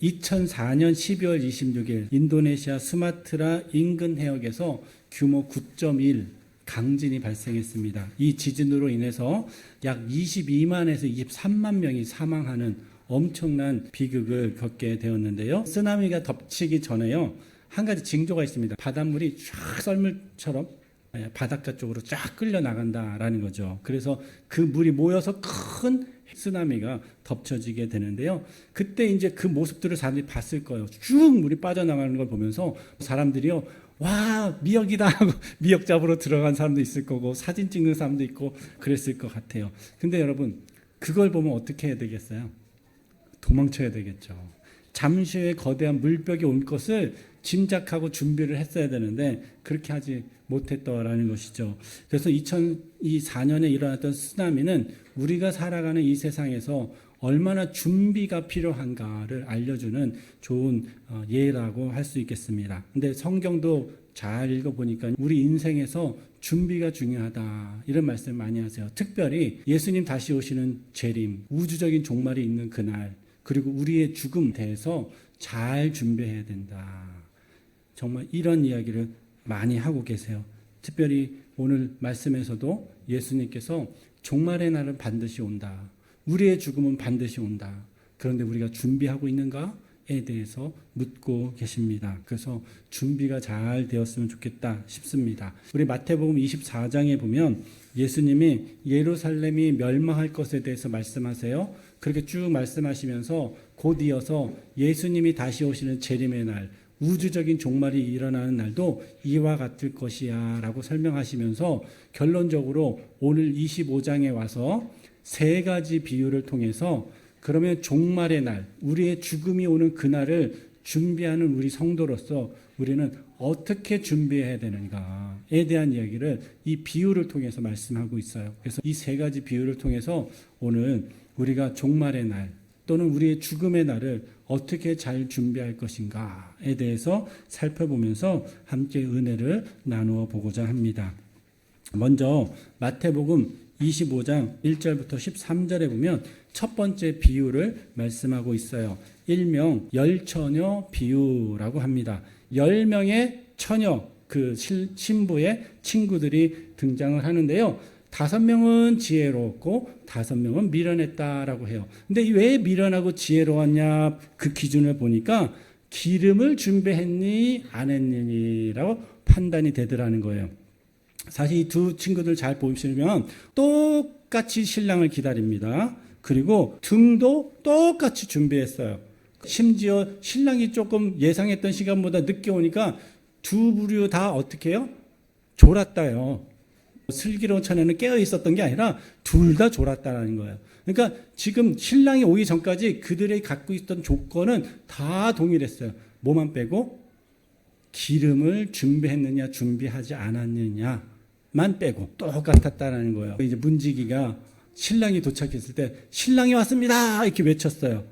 2004년 12월 26일 인도네시아 수마트라 인근 해역에서 규모 9.1 강진이 발생했습니다. 이 지진으로 인해서 약 22만에서 23만 명이 사망하는 엄청난 비극을 겪게 되었는데요. 쓰나미가 덮치기 전에요, 한 가지 징조가 있습니다. 바닷물이 쫙 썰물처럼 바닷가 쪽으로 쫙 끌려 나간다라는 거죠. 그래서 그 물이 모여서 큰 쓰나미가 덮쳐지게 되는데요. 그때 이제 그 모습들을 사람들이 봤을 거예요. 쭉 물이 빠져나가는 걸 보면서 사람들이요, 와, 미역이다 하고 미역 잡으러 들어간 사람도 있을 거고 사진 찍는 사람도 있고 그랬을 것 같아요. 근데 여러분, 그걸 보면 어떻게 해야 되겠어요? 도망쳐야 되겠죠. 잠시 후에 거대한 물벽이 올 것을 짐작하고 준비를 했어야 되는데 그렇게 하지 못했더라는 것이죠. 그래서 2004년에 일어났던 쓰나미는 우리가 살아가는 이 세상에서 얼마나 준비가 필요한가를 알려주는 좋은 예라고 할 수 있겠습니다. 근데 성경도 잘 읽어보니까 우리 인생에서 준비가 중요하다, 이런 말씀 많이 하세요. 특별히 예수님 다시 오시는 재림, 우주적인 종말이 있는 그날, 그리고 우리의 죽음에 대해서 잘 준비해야 된다. 정말 이런 이야기를 많이 하고 계세요. 특별히 오늘 말씀에서도 예수님께서 종말의 날은 반드시 온다, 우리의 죽음은 반드시 온다, 그런데 우리가 준비하고 있는가에 대해서 묻고 계십니다. 그래서 준비가 잘 되었으면 좋겠다 싶습니다. 우리 마태복음 24장에 보면 예수님이 예루살렘이 멸망할 것에 대해서 말씀하세요. 그렇게 쭉 말씀하시면서 곧 이어서 예수님이 다시 오시는 재림의 날, 우주적인 종말이 일어나는 날도 이와 같을 것이야 라고 설명하시면서 결론적으로 오늘 25장에 와서 세 가지 비유를 통해서 그러면 종말의 날, 우리의 죽음이 오는 그날을 준비하는 우리 성도로서 우리는 어떻게 준비해야 되는가에 대한 이야기를 이 비유를 통해서 말씀하고 있어요. 그래서 이 세 가지 비유를 통해서 오늘 우리가 종말의 날 또는 우리의 죽음의 날을 어떻게 잘 준비할 것인가에 대해서 살펴보면서 함께 은혜를 나누어 보고자 합니다. 먼저 마태복음 25장 1절부터 13절에 보면 첫 번째 비유를 말씀하고 있어요. 일명 열처녀 비유라고 합니다. 10명의 처녀, 그 신부의 친구들이 등장을 하는데요. 5명은 지혜로웠고 5명은 미련했다라고 해요. 근데 왜 미련하고 지혜로웠냐, 그 기준을 보니까 기름을 준비했니 안 했느니라고 판단이 되더라는 거예요. 사실 이 두 친구들 잘 보시면 똑같이 신랑을 기다립니다. 그리고 등도 똑같이 준비했어요. 심지어 신랑이 조금 예상했던 시간보다 늦게 오니까 두 부류 다 어떻게 해요? 졸았다요. 슬기로운 처녀는 깨어 있었던 게 아니라 둘 다 졸았다라는 거예요. 그러니까 지금 신랑이 오기 전까지 그들이 갖고 있던 조건은 다 동일했어요. 뭐만 빼고 기름을 준비했느냐 준비하지 않았느냐만 빼고 똑같았다라는 거예요. 이제 문지기가 신랑이 도착했을 때 신랑이 왔습니다 이렇게 외쳤어요.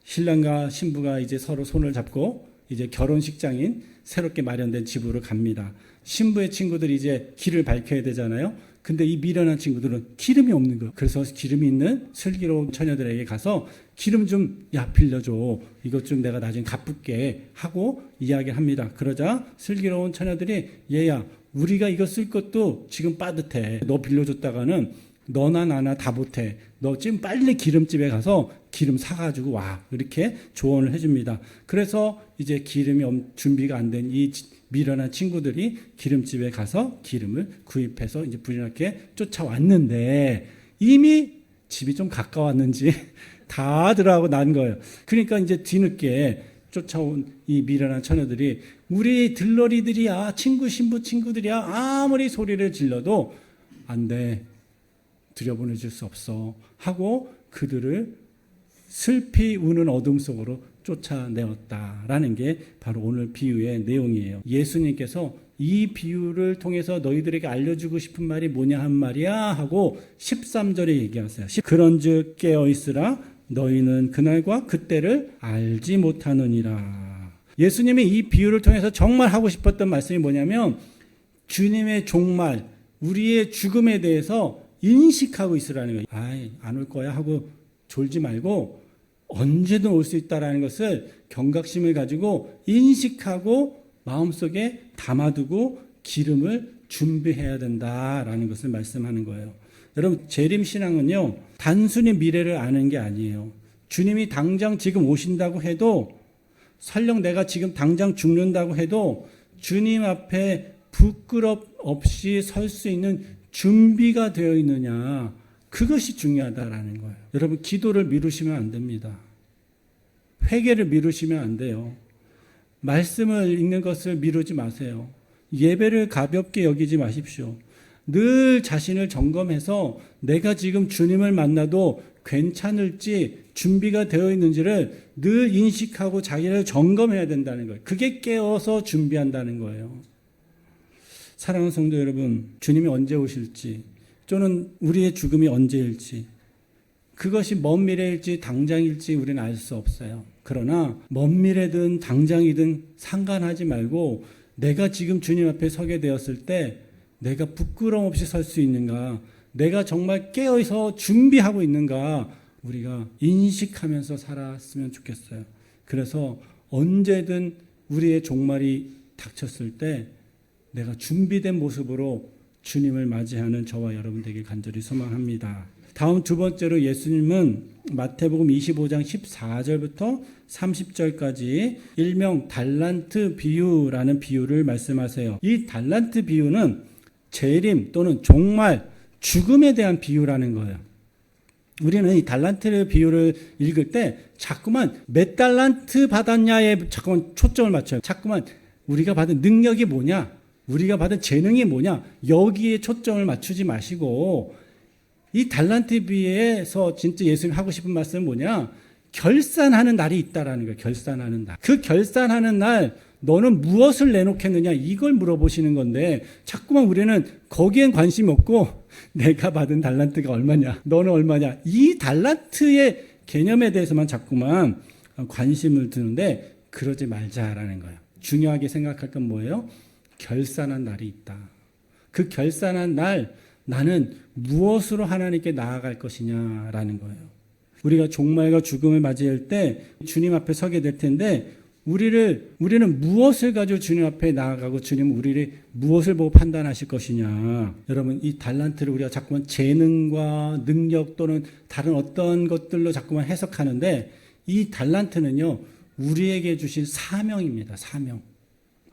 신랑과 신부가 이제 서로 손을 잡고 이제 결혼식장인 새롭게 마련된 집으로 갑니다. 신부의 친구들이 이제 길을 밝혀야 되잖아요. 근데 이 미련한 친구들은 기름이 없는 거예요. 그래서 기름이 있는 슬기로운 처녀들에게 가서 기름 좀 빌려줘, 이것 좀 내가 나중에 갚을게 하고 이야기를 합니다. 그러자 슬기로운 처녀들이 얘야, 우리가 이거 쓸 것도 지금 빠듯해. 너 빌려줬다가는 너나 나나 다 못해. 너 지금 빨리 기름집에 가서 기름 사가지고 와. 이렇게 조언을 해줍니다. 그래서 이제 기름이 준비가 안 된 이 미련한 친구들이 기름집에 가서 기름을 구입해서 이제 불이 나게 쫓아왔는데 이미 집이 좀 가까웠는지 다 들어가고 난 거예요. 그러니까 이제 뒤늦게 쫓아온 이 미련한 처녀들이 우리 들러리들이야, 친구 신부 친구들이야, 아무리 소리를 질러도 안 돼, 들여보내줄 수 없어 하고 그들을 슬피 우는 어둠 속으로 쫓아내었다라는 게 바로 오늘 비유의 내용이에요. 예수님께서 이 비유를 통해서 너희들에게 알려주고 싶은 말이 뭐냐 한 말이야 하고 13절에 얘기하세요. 그런즉 깨어있으라, 너희는 그날과 그때를 알지 못하느니라. 예수님이 이 비유를 통해서 정말 하고 싶었던 말씀이 뭐냐면 주님의 종말, 우리의 죽음에 대해서 인식하고 있으라는 거예요. 안 올 거야 하고 졸지 말고 언제든 올 수 있다라는 것을 경각심을 가지고 인식하고 마음속에 담아두고 기름을 준비해야 된다라는 것을 말씀하는 거예요. 여러분, 재림신앙은요, 단순히 미래를 아는 게 아니에요. 주님이 당장 지금 오신다고 해도, 설령 내가 지금 당장 죽는다고 해도 주님 앞에 부끄럽 없이 설 수 있는 준비가 되어 있느냐, 그것이 중요하다라는 거예요. 여러분, 기도를 미루시면 안 됩니다. 회개를 미루시면 안 돼요. 말씀을 읽는 것을 미루지 마세요. 예배를 가볍게 여기지 마십시오. 늘 자신을 점검해서 내가 지금 주님을 만나도 괜찮을지 준비가 되어 있는지를 늘 인식하고 자기를 점검해야 된다는 거예요. 그게 깨어서 준비한다는 거예요. 사랑하는 성도 여러분, 주님이 언제 오실지 또는 우리의 죽음이 언제일지, 그것이 먼 미래일지 당장일지 우리는 알 수 없어요. 그러나 먼 미래든 당장이든 상관하지 말고 내가 지금 주님 앞에 서게 되었을 때 내가 부끄러움 없이 설 수 있는가, 내가 정말 깨어서 준비하고 있는가, 우리가 인식하면서 살았으면 좋겠어요. 그래서 언제든 우리의 종말이 닥쳤을 때 내가 준비된 모습으로 주님을 맞이하는 저와 여러분 되길 간절히 소망합니다. 다음 두 번째로 예수님은 마태복음 25장 14절부터 30절까지 일명 달란트 비유라는 비유를 말씀하세요. 이 달란트 비유는 재림 또는 종말, 죽음에 대한 비유라는 거예요. 우리는 이 달란트 비유를 읽을 때 자꾸만 몇 달란트 받았냐에 자꾸만 초점을 맞춰요. 자꾸만 우리가 받은 능력이 뭐냐, 우리가 받은 재능이 뭐냐, 여기에 초점을 맞추지 마시고, 이 달란트 비유에서 진짜 예수님이 하고 싶은 말씀은 뭐냐, 결산하는 날이 있다라는 거예요. 결산하는 날. 그 결산하는 날 너는 무엇을 내놓겠느냐, 이걸 물어보시는 건데 자꾸만 우리는 거기엔 관심이 없고 내가 받은 달란트가 얼마냐, 너는 얼마냐, 이 달란트의 개념에 대해서만 자꾸만 관심을 두는데 그러지 말자라는 거예요. 중요하게 생각할 건 뭐예요? 결산한 날이 있다. 그 결산한 날 나는 무엇으로 하나님께 나아갈 것이냐라는 거예요. 우리가 종말과 죽음을 맞이할 때 주님 앞에 서게 될 텐데 우리는 무엇을 가지고 주님 앞에 나아가고 주님은 우리를 무엇을 보고 판단하실 것이냐. 여러분, 이 달란트를 우리가 자꾸만 재능과 능력 또는 다른 어떤 것들로 자꾸만 해석하는데 이 달란트는요, 우리에게 주신 사명입니다. 사명.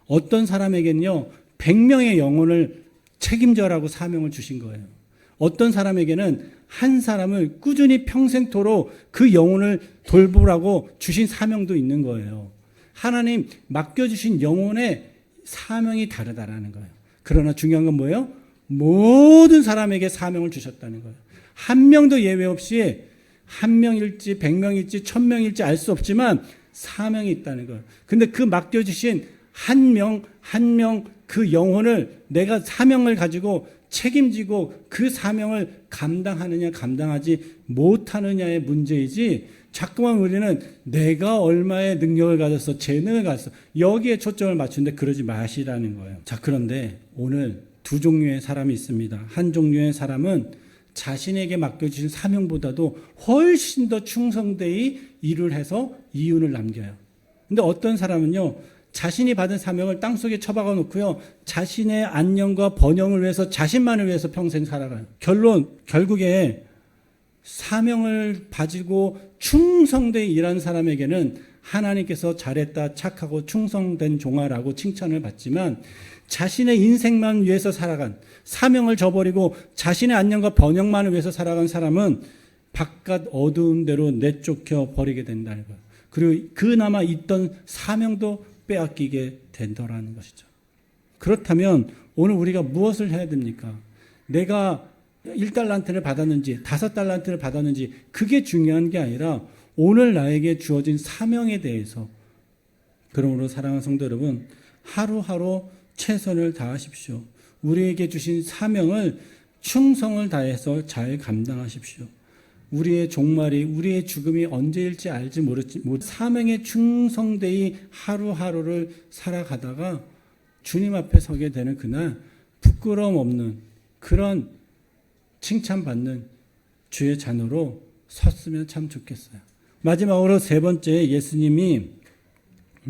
어떤 사람에게는요 100명의 영혼을 책임져라고 사명을 주신 거예요. 어떤 사람에게는 한 사람을 꾸준히 평생토록 그 영혼을 돌보라고 주신 사명도 있는 거예요. 하나님 맡겨주신 영혼의 사명이 다르다라는 거예요. 그러나 중요한 건 뭐예요? 모든 사람에게 사명을 주셨다는 거예요. 한 명도 예외 없이 한 명일지 100명일지 1000명일지 알 수 없지만 사명이 있다는 거예요. 근데 그 맡겨주신 한 명 한 명 그 영혼을 내가 사명을 가지고 책임지고 그 사명을 감당하느냐 감당하지 못하느냐의 문제이지, 자꾸만 우리는 내가 얼마의 능력을 가졌어, 재능을 가졌어, 여기에 초점을 맞추는데 그러지 마시라는 거예요. 자, 그런데 오늘 두 종류의 사람이 있습니다. 한 종류의 사람은 자신에게 맡겨주신 사명보다도 훨씬 더 충성되이 일을 해서 이윤을 남겨요. 근데 어떤 사람은요, 자신이 받은 사명을 땅속에 처박아 놓고요, 자신의 안녕과 번영을 위해서, 자신만을 위해서 평생 살아가요. 결국에 사명을 가지고 충성되이 일하는 사람에게는 하나님께서 잘했다, 착하고 충성된 종아라고 칭찬을 받지만, 자신의 인생만 위해서 살아간, 사명을 저버리고 자신의 안녕과 번영만을 위해서 살아간 사람은 바깥 어두운 데로 내쫓겨 버리게 된다는 거예요. 그리고 그나마 있던 사명도 빼앗기게 된다라는 것이죠. 그렇다면 오늘 우리가 무엇을 해야 됩니까? 내가 1달란트를 받았는지 5달란트를 받았는지 그게 중요한 게 아니라 오늘 나에게 주어진 사명에 대해서, 그러므로 사랑하는 성도 여러분, 하루하루 최선을 다하십시오. 우리에게 주신 사명을 충성을 다해서 잘 감당하십시오. 우리의 종말이, 우리의 죽음이 언제일지 알지 모르지, 사명에 충성되이 하루하루를 살아가다가 주님 앞에 서게 되는 그날 부끄러움 없는 그런 칭찬받는 주의 자녀로 섰으면 참 좋겠어요. 마지막으로 세 번째, 예수님이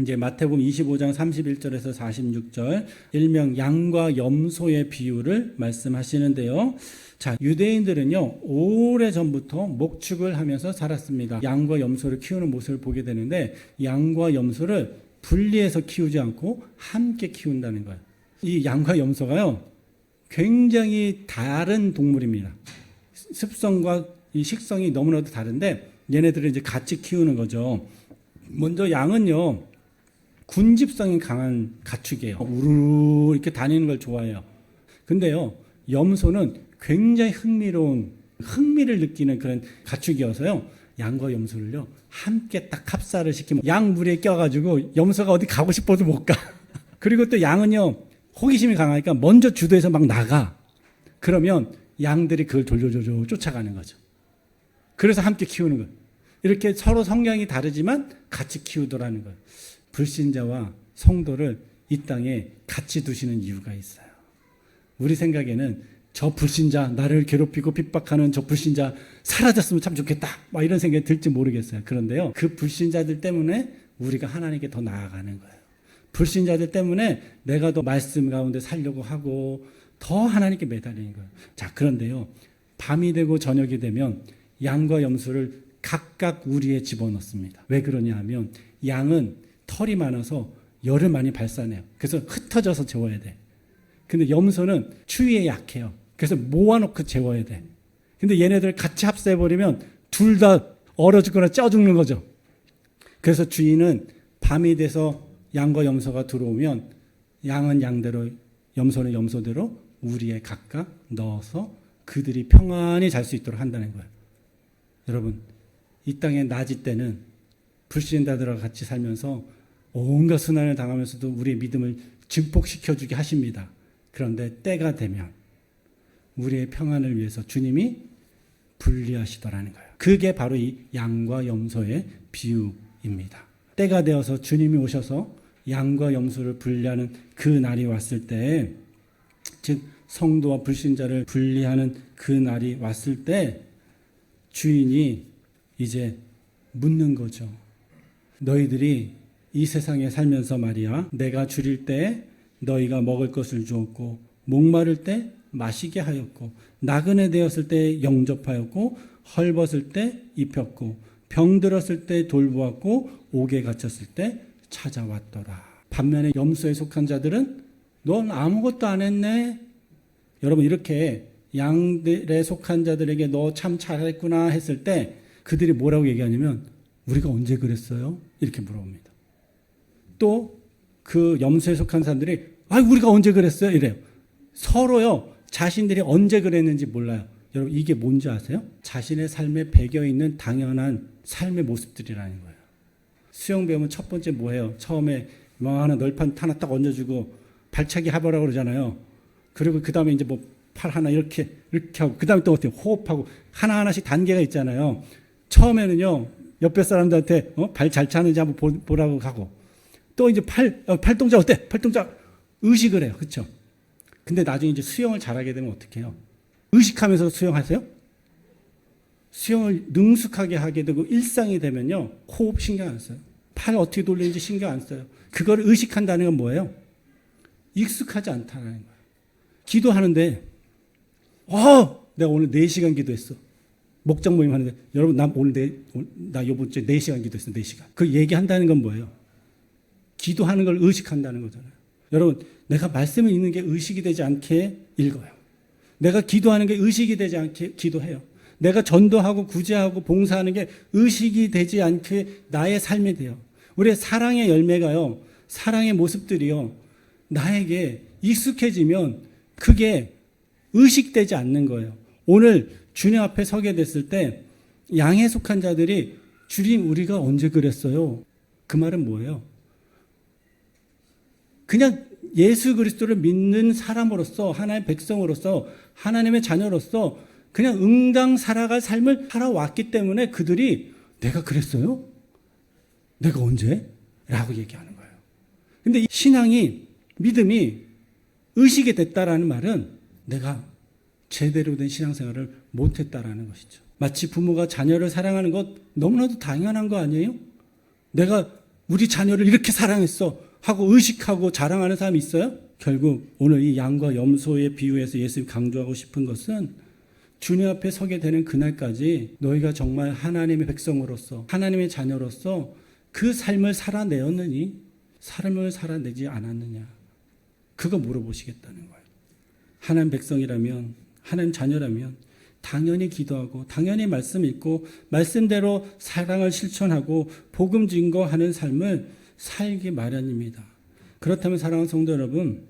이제 마태복음 25장 31절에서 46절 일명 양과 염소의 비유를 말씀하시는데요. 자, 유대인들은요, 오래전부터 목축을 하면서 살았습니다. 양과 염소를 키우는 모습을 보게 되는데, 양과 염소를 분리해서 키우지 않고 함께 키운다는 거예요. 이 양과 염소가요, 굉장히 다른 동물입니다. 습성과 이 식성이 너무나도 다른데, 얘네들을 이제 같이 키우는 거죠. 먼저 양은요, 군집성이 강한 가축이에요. 우르르 이렇게 다니는 걸 좋아해요. 근데요, 염소는 굉장히 흥미를 느끼는 그런 가축이어서요, 양과 염소를요, 함께 딱 합사를 시키면 양 무리에 껴가지고 염소가 어디 가고 싶어도 못 가. 그리고 또 양은요, 호기심이 강하니까 먼저 주도해서 막 나가. 그러면 양들이 그걸 돌돌돌 쫓아가는 거죠. 그래서 함께 키우는 거예요. 이렇게 서로 성향이 다르지만 같이 키우더라는 거예요. 불신자와 성도를 이 땅에 같이 두시는 이유가 있어요. 우리 생각에는 저 불신자, 나를 괴롭히고 핍박하는 저 불신자 사라졌으면 참 좋겠다, 막 이런 생각이 들지 모르겠어요. 그런데요, 그 불신자들 때문에 우리가 하나님께 더 나아가는 거예요. 불신자들 때문에 내가 더 말씀 가운데 살려고 하고 더 하나님께 매달리는 거예요. 자, 그런데요, 밤이 되고 저녁이 되면 양과 염소를 각각 우리에 집어넣습니다. 왜 그러냐 하면 양은 털이 많아서 열을 많이 발산해요. 그래서 흩어져서 재워야 돼. 근데 염소는 추위에 약해요. 그래서 모아놓고 재워야 돼. 근데 얘네들 같이 합세해버리면 둘 다 얼어 죽거나 쪄 죽는 거죠. 그래서 주인은 밤이 돼서 양과 염소가 들어오면 양은 양대로, 염소는 염소대로 우리에 각각 넣어서 그들이 평안히 잘 수 있도록 한다는 거예요. 여러분, 이 땅의 낮이 때는 불신자들과 같이 살면서 온갖 순환을 당하면서도 우리의 믿음을 증폭시켜주게 하십니다. 그런데 때가 되면 우리의 평안을 위해서 주님이 분리하시더라는 거예요. 그게 바로 이 양과 염소의 비유입니다. 때가 되어서 주님이 오셔서 양과 염소를 분리하는 그 날이 왔을 때, 즉 성도와 불신자를 분리하는 그 날이 왔을 때 주인이 이제 묻는 거죠. 너희들이 이 세상에 살면서 말이야, 내가 줄일 때 너희가 먹을 것을 주었고, 목마를 때 마시게 하였고, 나그네 되었을 때 영접하였고, 헐벗을 때 입혔고, 병들었을 때 돌보았고, 옥에 갇혔을 때 찾아왔더라. 반면에 염소에 속한 자들은 넌 아무것도 안 했네. 여러분, 이렇게 양들에 속한 자들에게 너 참 잘했구나 했을 때 그들이 뭐라고 얘기하냐면 우리가 언제 그랬어요? 이렇게 물어봅니다. 또 그 염소에 속한 사람들이 우리가 언제 그랬어요? 이래요. 서로요, 자신들이 언제 그랬는지 몰라요. 여러분, 이게 뭔지 아세요? 자신의 삶에 배겨있는 당연한 삶의 모습들이라는 거예요. 수영 배우면 첫 번째 뭐예요? 처음에 하나 널판 하나 딱 얹어주고 발차기 해보라고 그러잖아요. 그리고 그 다음에 이제 뭐 팔 하나 이렇게 하고, 그 다음에 또 어떻게 호흡하고 하나하나씩 단계가 있잖아요. 처음에는요, 옆에 사람들한테 발 잘 차는지 한번 보라고 하고, 또 이제 팔 동작 어때? 팔 동작 의식을 해요. 그렇죠? 근데 나중에 이제 수영을 잘하게 되면 어떻게 해요? 의식하면서 수영하세요? 수영을 능숙하게 하게 되고 일상이 되면요, 호흡 신경 안 써요. 팔 어떻게 돌리는지 신경 안 써요. 그걸 의식한다는 건 뭐예요? 익숙하지 않다는 거예요. 기도하는데 내가 오늘 4시간 기도했어. 목장 모임 하는데, 여러분, 나 요번 주에 4시간 기도했어, 4시간. 그 얘기한다는 건 뭐예요? 기도하는 걸 의식한다는 거잖아요. 여러분, 내가 말씀을 읽는 게 의식이 되지 않게 읽어요. 내가 기도하는 게 의식이 되지 않게 기도해요. 내가 전도하고 구제하고 봉사하는 게 의식이 되지 않게 나의 삶이 돼요. 우리의 사랑의 열매가요, 사랑의 모습들이요, 나에게 익숙해지면 그게 의식되지 않는 거예요. 오늘 주님 앞에 서게 됐을 때 양에 속한 자들이 주님, 우리가 언제 그랬어요? 그 말은 뭐예요? 그냥 예수 그리스도를 믿는 사람으로서, 하나님의 백성으로서, 하나님의 자녀로서 그냥 응당 살아갈 삶을 살아왔기 때문에 그들이 내가 그랬어요? 내가 언제? 라고 얘기하는 거예요. 근데 이 신앙이, 믿음이 의식이 됐다라는 말은 내가 제대로 된 신앙생활을 못했다라는 것이죠. 마치 부모가 자녀를 사랑하는 것 너무나도 당연한 거 아니에요? 내가 우리 자녀를 이렇게 사랑했어 하고 의식하고 자랑하는 사람이 있어요? 결국 오늘 이 양과 염소의 비유에서 예수님이 강조하고 싶은 것은 주님 앞에 서게 되는 그날까지 너희가 정말 하나님의 백성으로서 하나님의 자녀로서 그 삶을 살아내었느니 삶을 살아내지 않았느냐 그거 물어보시겠다는 거예요. 하나님 백성이라면 하나님 자녀라면 당연히 기도하고 당연히 말씀 읽고 말씀대로 사랑을 실천하고 복음 증거하는 삶을 살기 마련입니다. 그렇다면 사랑하는 성도 여러분,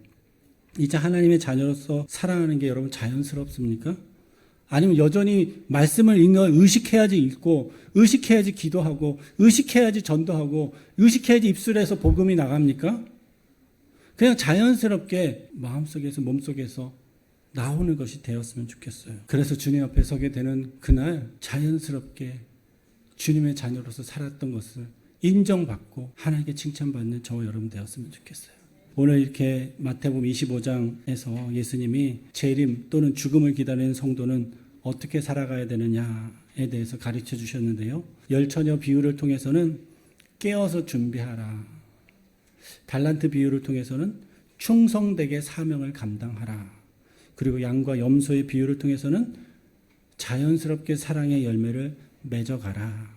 이제 하나님의 자녀로서 사랑하는 게 여러분 자연스럽습니까? 아니면 여전히 말씀을 읽는 의식해야지 읽고 의식해야지 기도하고 의식해야지 전도하고 의식해야지 입술에서 복음이 나갑니까? 그냥 자연스럽게 마음속에서 몸속에서 나오는 것이 되었으면 좋겠어요. 그래서 주님 앞에 서게 되는 그날 자연스럽게 주님의 자녀로서 살았던 것을 인정받고 하나님께 칭찬받는 저와 여러분 되었으면 좋겠어요. 오늘 이렇게 마태복음 25장에서 예수님이 재림 또는 죽음을 기다리는 성도는 어떻게 살아가야 되느냐에 대해서 가르쳐 주셨는데요. 열처녀 비유를 통해서는 깨어서 준비하라. 달란트 비유를 통해서는 충성되게 사명을 감당하라. 그리고 양과 염소의 비유를 통해서는 자연스럽게 사랑의 열매를 맺어가라.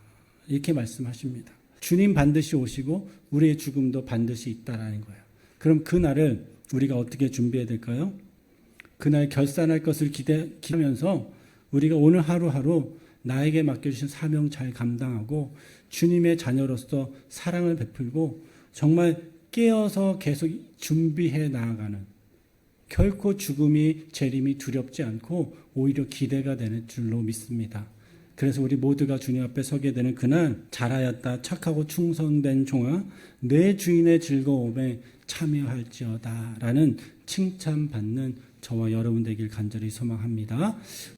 이렇게 말씀하십니다. 주님 반드시 오시고 우리의 죽음도 반드시 있다라는 거예요. 그럼 그날을 우리가 어떻게 준비해야 될까요? 그날 결산할 것을 기대하면서 우리가 오늘 하루하루 나에게 맡겨주신 사명 잘 감당하고 주님의 자녀로서 사랑을 베풀고 정말 깨어서 계속 준비해 나아가는 결코 죽음이 재림이 두렵지 않고 오히려 기대가 되는 줄로 믿습니다. 그래서 우리 모두가 주님 앞에 서게 되는 그날 잘하였다 착하고 충성된 종아 내 주인의 즐거움에 참여할지어다 라는 칭찬받는 저와 여러분 되길 간절히 소망합니다.